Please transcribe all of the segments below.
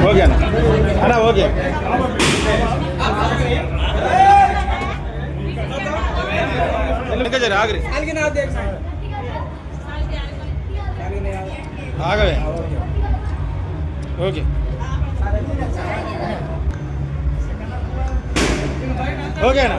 Okay అన్నా okay ఆగరే ఆగవే okay ఓకేనా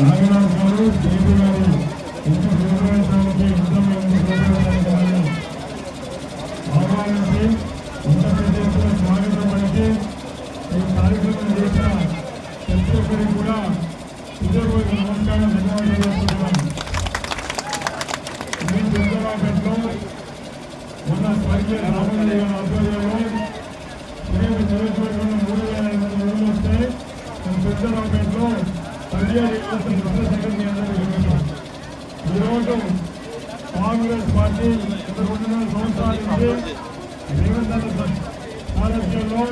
నాగరాజు గారు జేపీ గారు ఇంటి నిర్వహించడానికి ఆహ్వానించి ఉత్తరప్రదేశ్లో స్వాగతం పలికి ఈ కార్యక్రమం చేసిన ప్రతి ఒక్కరికి కూడా హృదయపూర్వక నమస్కారం ధన్యవాదాలు చేస్తున్నాను. మీ దుర్గాపేటలో ఉన్న స్వర్గీయ రామయ్య గారి ఆధ్వర్యంలో నియోజకవర్గంలో 3,500 రోజులు వస్తాయి. దుర్గాపేటలో ఈరోజు కాంగ్రెస్ పార్టీ 2 సంవత్సరాల నుంచి రేవంత్ సారథ్యంలో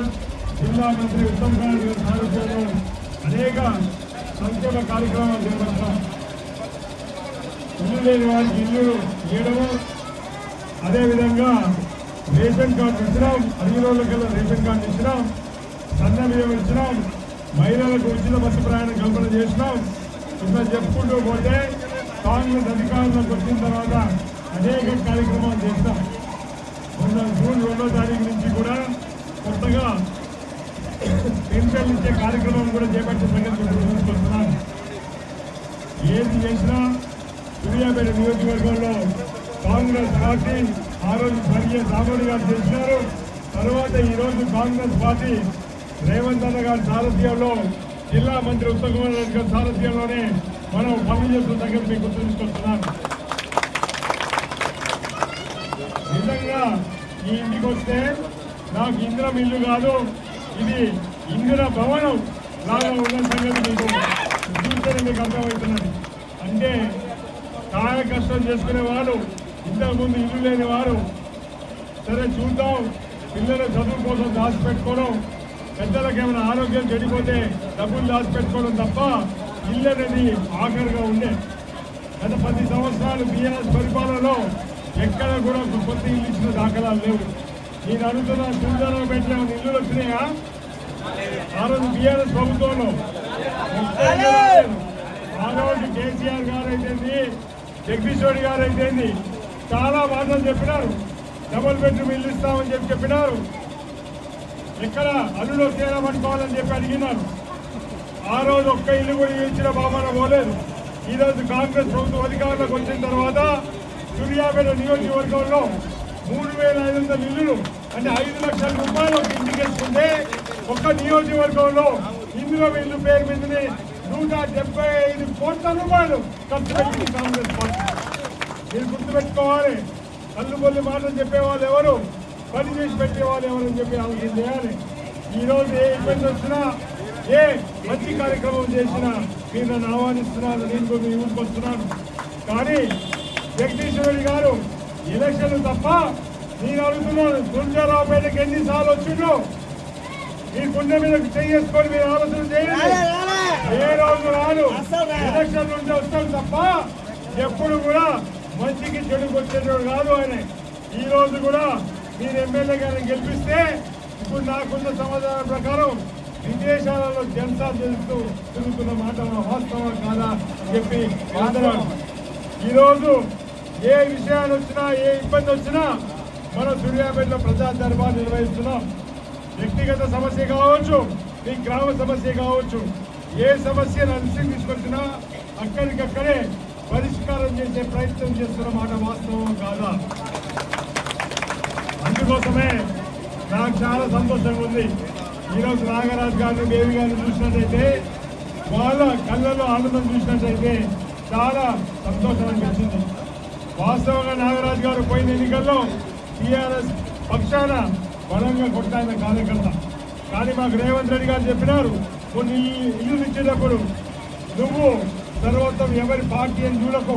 జిల్లా మంత్రి ఉత్తమ్ కుమార్ గారి సారథ్యంలో అనేక సంక్షేమ కార్యక్రమాలు చేపడతాం. ఇల్లు లేని వారికి ఇల్లు ఇవ్వడము, అదేవిధంగా రేషన్ కార్డు ఇచ్చినాం, 5 రోజులకల్లా రేషన్ కార్డు ఇచ్చినాం, సన్న బియ్యం ఇచ్చినాం, మహిళలకు ఉచిత బస్సు ప్రయాణం కల్పన చేసినాం. ఇట్లా చెప్పుకుంటూ పోతే కాంగ్రెస్ అధికారంలోకి వచ్చిన తర్వాత అనేక కార్యక్రమాలు చేస్తాం. మొన్న జూన్ 2వ తారీఖు నుంచి కూడా కొత్తగా పెన్షన్లు ఇచ్చే కార్యక్రమం కూడా చేపట్టే సంగతి చూసుకొస్తున్నాం. ఏది చేసినా సూర్యాపేట నియోజకవర్గంలో కాంగ్రెస్ పార్టీ ఆ రోజు స్వర్గీయ రామోజీ గారు చేసినారు. తర్వాత ఈరోజు కాంగ్రెస్ పార్టీ రేవంత్ అన్న గారి సారథ్యంలో జిల్లా మంత్రి ఉత్తమ్ కుమార్ రెడ్డి గారి సారథ్యంలోనే మనం పనులు చేస్తున్న దగ్గర మీకు గుర్తు తీసుకొస్తున్నాను. నిజంగా ఈ ఇంటికి వస్తే నాకు ఇందిరం ఇల్లు కాదు, ఇది ఇందిర భవనం లాగా ఉన్న సంగతి మీకు చూస్తేనే మీకు అర్థమవుతున్నది. అంటే కాయ కష్టం చేసుకునేవాడు, ఇంతకుముందు ఇల్లు లేని వారు సరే చూద్దాం, పిల్లల చదువు కోసం దాచిపెట్టుకోవడం, పెద్దలకు ఏమైనా ఆరోగ్యం చెడిపోతే డబ్బులు దాచిపెట్టుకోవడం తప్ప ఇల్లు అనేది ఆఖరిగా ఉండే. గత 10 సంవత్సరాలు బీఆర్ఎస్ పరిపాలనలో ఎక్కడ కూడా కొత్త ఇల్లు ఇచ్చిన దాఖలాలు లేవు. నేను అడుగుతున్న సుందరం పెట్టిన ఇల్లులు వచ్చినాయా? ఆ రోజు బీఆర్ఎస్ ప్రభుత్వంలో ఆ రోజు కేసీఆర్ గారు అయితేంది, జగదీష్ రెడ్డి గారు అయితేంది చాలా మాటలు చెప్పినారు. డబుల్ బెడ్రూమ్ ఇల్లు ఇస్తామని చెప్పినారు. ఎక్కడ అల్లులో తేడా పట్టుకోవాలని చెప్పి అడిగినారు. ఆ రోజు ఒక్క ఇల్లు కూడా ఇచ్చిన బాబాన పోలేదు. ఈరోజు కాంగ్రెస్ ప్రభుత్వం అధికారంలోకి వచ్చిన తర్వాత సూర్యాపేట నియోజకవర్గంలో 3,500 ఇల్లులు అంటే 5 లక్షల రూపాయలు ఒక ఇంటికి వేసుకుంటే ఒక్క నియోజకవర్గంలో ఇందులో ఇల్లు పేరు మీదనే 175 కోట్ల రూపాయలు ఖర్చు పెట్టింది కాంగ్రెస్ పార్టీ. మీరు గుర్తుపెట్టుకోవాలి, కల్లుబొల్లి మాటలు చెప్పేవాళ్ళు ఎవరు, పని చేసి పెట్టేవాళ్ళు ఎవరని చెప్పి ఆలోచన చేయాలి. ఈరోజు ఏ ఇబ్బంది వచ్చినా, ఏ మంచి కార్యక్రమం చేసినా మీరు నన్ను ఆహ్వానిస్తున్నారు, నేను మీ ఊరికి వస్తున్నాను. కానీ జగదీష్ రెడ్డి గారు ఎలక్షన్లు తప్ప నేను అడుగుతున్నాను, తులజారావుపేటకి ఎన్నిసార్లు వచ్చిండ్రు? మీ గుండె మీద చేసుకొని మీరు ఆలోచన చేయండి. ఏ రోజు రాను, ఎలక్షన్ నుండి వస్తాడు తప్ప ఎప్పుడు కూడా మంచికి చెడుకు వచ్చేటోడు కాదు ఆయన. ఈ రోజు కూడా మీరు ఎమ్మెల్యే గారిని గెలిపిస్తే ఇప్పుడు నాకున్న సమాధానం ప్రకారం విదేశాలలో జనతా తెలుస్తూ తిరుగుతున్న మాట వాస్తవం కాదా అని చెప్పి మాట్లాడారు. ఈరోజు ఏ విషయాలు వచ్చినా, ఏ ఇబ్బంది వచ్చినా మన సూర్యాపేటలో ప్రజా దర్బార్ నిర్వహిస్తున్నాం. వ్యక్తిగత సమస్య కావచ్చు, మీ గ్రామ సమస్య కావచ్చు, ఏ సమస్యను అనుసరించి తీసుకొచ్చినా అక్కడికక్కడే పరిష్కారం చేసే ప్రయత్నం చేస్తున్న మాట వాస్తవం కాదా? అందుకోసమే నాకు చాలా సంతోషంగా ఉంది. ఈరోజు నాగరాజు గారిని, బేబీ గారిని చూసినట్టయితే, వాళ్ళ కళ్ళలో ఆనందం చూసినట్టయితే చాలా సంతోషం అనిపించింది. వాస్తవంగా నాగరాజు గారు పోయిన ఎన్నికల్లో టీఆర్ఎస్ పక్షాన బలంగా కొట్టాయన కార్యకర్త. కానీ మాకు రేవంత్ రెడ్డి గారు చెప్పినారు, కొన్ని ఇల్లు ఇచ్చేటప్పుడు నువ్వు సర్వోత్తం ఎవరి పార్టీ అని చూడకు,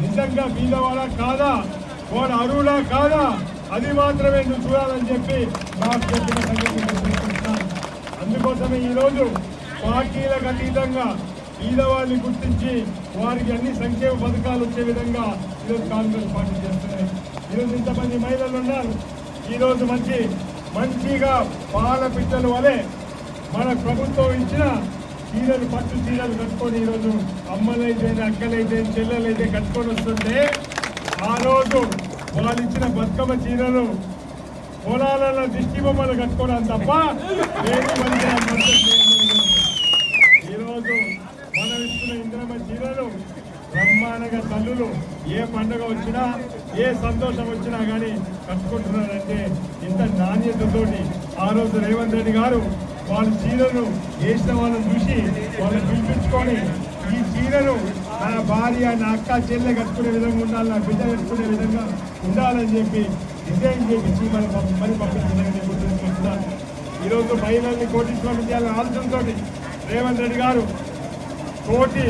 నిజంగా బీదవాడా కాదా, వాడు అరువులా కాదా, అది మాత్రమే నువ్వు చూడాలని చెప్పి మాకు చెప్పిన సంగతి. అందుకోసమే ఈరోజు పార్టీలకు అతీతంగా బీదవాళ్ళని గుర్తించి వారికి అన్ని సంక్షేమ పథకాలు వచ్చే విధంగా ఈరోజు కాంగ్రెస్ పార్టీ చేస్తున్నాయి. ఈరోజు ఇంతమంది మహిళలు ఉన్నారు. ఈరోజు మంచిగా పాల పిట్టల వలె మన ప్రభుత్వం ఇచ్చిన చీరలు, పట్టు చీరలు కట్టుకొని ఈరోజు అమ్మలైతే, అక్కలైతే, చెల్లెలైతే కట్టుకొని వస్తుంటే, ఆ రోజు వాళ్ళు ఇచ్చిన బతుకమ్మ చీరలు పొలాలలో దిష్టి బొమ్మలు కట్టుకోవడం తప్ప ఈరోజు మనం ఇస్తున్న ఇంద్రమ్మ చీరలు బ్రహ్మాండంగా తల్లులు ఏ పండుగ వచ్చినా, ఏ సంతోషం వచ్చినా కానీ కట్టుకుంటున్నారంటే ఇంత నాణ్యతతోటి. ఆ రోజు రేవంత్ రెడ్డి గారు వాళ్ళ చీరను వేసిన వాళ్ళని చూసి వాళ్ళని పిలిపించుకొని, ఈ చీరను నా భార్య, నా అక్క, చెల్లె కట్టుకునే విధంగా ఉండాలి, నా బిడ్డ కట్టుకునే విధంగా ఉండాలని చెప్పి డిజైన్ చేయించి మరి పంపించడానికి గుర్తుంచుకుంటున్నాను. ఈరోజు మహిళల్ని కోటీశ్వరం చేయాలని ఆలోచనతో రేవంత్ రెడ్డి గారు 1 కోటి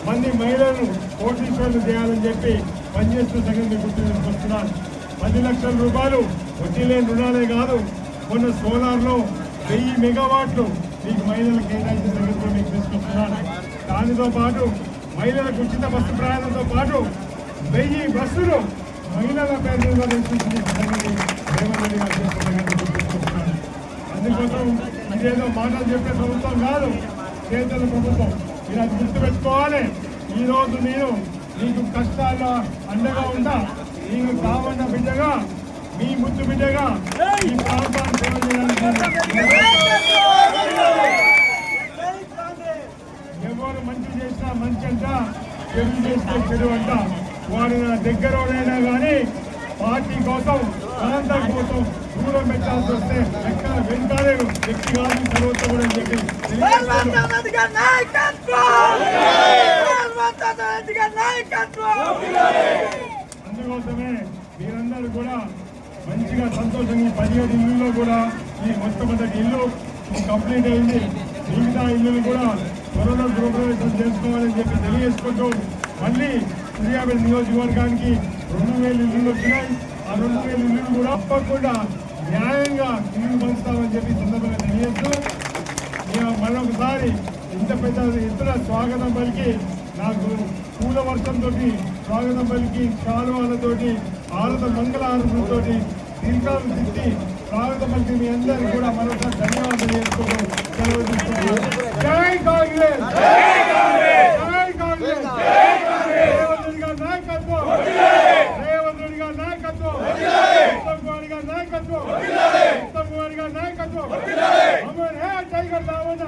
మంది మహిళలను కోటీశ్వరులు చేయాలని చెప్పి పనిచేస్తున్న సంగతిని గుర్తుంచుకుంటున్నాను. 10 లక్షల రూపాయలు వడ్డీ లేని రుణాలే కాదు, మొన్న సోలార్లో 1000 మెగావాట్లు మీకు మహిళలకు కేటాయించిన సంగతిలో మీకు తీసుకొస్తున్నాను. దానితో పాటు మహిళలకు ఉచిత బస్సు ప్రయాణంతో పాటు 1000 బస్సులు మహిళల పేరు గుర్తుంచుకుంటున్నాను. అందుకోసం ఇదేదో మాటలు చెప్పే ప్రభుత్వం కాదు, కేంద్ర ప్రభుత్వం. మీరు అది గుర్తుపెట్టుకోవాలి. ఈరోజు నేను మీకు కష్టాల్లో అండగా ఉంటా, మీకు కావన్న బిడ్డగా, మీ ముద్దు బిడ్డగా ఈ ప్రాంతాన్ని సేవ చేయడానికి. ఎవరు మంచి చేసినా మంచి అంట, చెడు చేస్తే చెడు అంట. వాడు నా దగ్గరనైనా కానీ పార్టీ కోసం, ప్రాంతం కోసం దూరం పెట్టాల్సి వస్తే ఎక్కడ వెంటాడే వ్యక్తి కాదు సర్వత్వం కూడా చెప్పి అందుకోసమే మీరందరూ కూడా మంచిగా సంతోషంగా 17 ఇళ్ళలో కూడా ఈ మొట్టమొదటి ఇల్లు కంప్లీట్ అయింది. మిగతా ఇల్లులు కూడా త్వరలో గృహప్రవేశం చేసుకోవాలని చెప్పి తెలియజేసుకుంటూ, మళ్ళీ సూర్యాపేట నియోజకవర్గానికి 2000 ఇల్లులు వచ్చినాయి. ఆ 2000 ఇల్లులు కూడా తప్పకుండా న్యాయంగా ఇల్లు పంచుతామని చెప్పి సందర్భంగా తెలియజేస్తూ, మరొకసారి ఇంత పెద్ద ఎత్తున స్వాగతం పలికి, నాకు పూల వర్షంతో స్వాగతం పలికి, శాలువాలతోటి, మంగళ ఆరతులతో దీర్ఘాలు తిట్టి స్వాగతం పలికి మీ అందరికీ కూడా మరొకసారి ధన్యవాదాలు తెలియజేసుకుంటూ సెలవు తీసుకుంటున్నాను. జై కాంగ్రెస్, జై కాంగ్రెస్, రేవంత్ రెడ్డి గారి నాయకత్వం, రేవంత్ రెడ్డి గారి నాయకత్వం, ఉత్తమ్ కుమార్ గారి నాయకత్వం, ఉత్తమ్ కుమార్ గారి నాయకత్వం. అమర్ హే టైగర్ రావణ.